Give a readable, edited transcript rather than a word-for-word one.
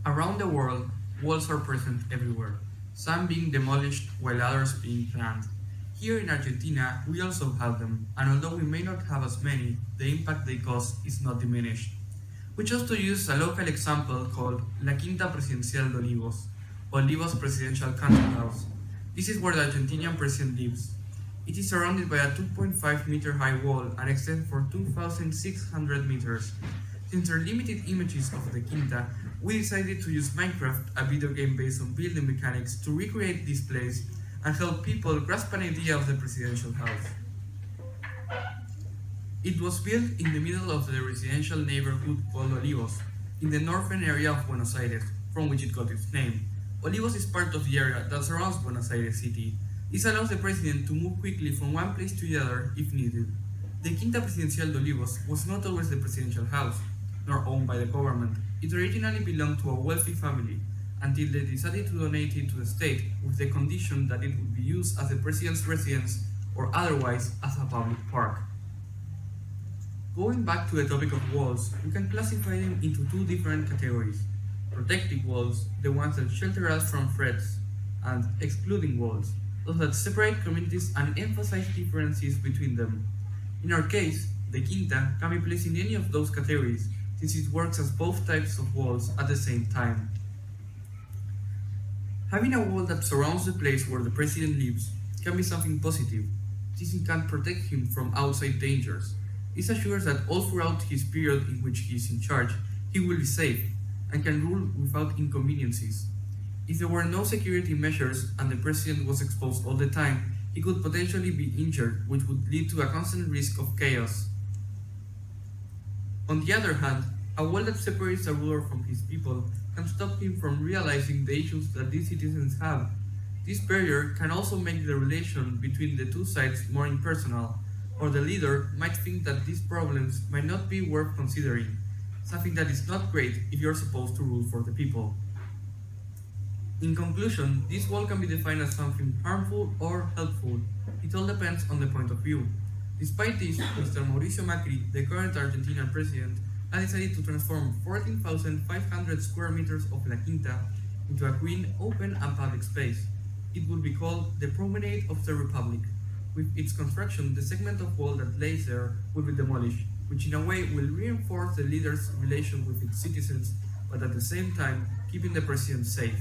Around the world, walls are present everywhere, some being demolished while others being planned. Here in Argentina, we also have them, and although we may not have as many, the impact they cause is not diminished. We chose to use a local example called La Quinta Presidencial de Olivos, Olivos Presidential Country House. This is where the Argentinian president lives. It is surrounded by a 2.5-meter high wall and extends for 2,600 meters. Since there are limited images of the Quinta, we decided to use Minecraft, a video game based on building mechanics, to recreate this place and help people grasp an idea of the presidential house. It was built in the middle of the residential neighborhood called Olivos, in the northern area of Buenos Aires, from which it got its name. Olivos is part of the area that surrounds Buenos Aires city. This allows the president to move quickly from one place to the other if needed. The Quinta Presidencial de Olivos was not always the presidential house, nor owned by the government. It originally belonged to a wealthy family, until they decided to donate it to the state with the condition that it would be used as the president's residence or otherwise as a public park. Going back to the topic of walls, we can classify them into two different categories. Protective walls, the ones that shelter us from threats, and excluding walls, those that separate communities and emphasize differences between them. In our case, the Quinta can be placed in any of those categories, since it works as both types of walls at the same time. Having a wall that surrounds the place where the president lives can be something positive, since it can protect him from outside dangers. This assures that all throughout his period in which he is in charge, he will be safe and can rule without inconveniences. If there were no security measures and the president was exposed all the time, he could potentially be injured, which would lead to a constant risk of chaos. On the other hand, a wall that separates a ruler from his people can stop him from realizing the issues that these citizens have. This barrier can also make the relation between the two sides more impersonal, or the leader might think that these problems might not be worth considering, something that is not great if you're supposed to rule for the people. In conclusion, this wall can be defined as something harmful or helpful. It all depends on the point of view. Despite this, Mr. Mauricio Macri, the current Argentinian president, has decided to transform 14,500 square meters of La Quinta into a green, open and public space. It will be called the Promenade of the Republic. With its construction, the segment of wall that lays there will be demolished, which in a way will reinforce the leader's relation with its citizens, but at the same time keeping the president safe.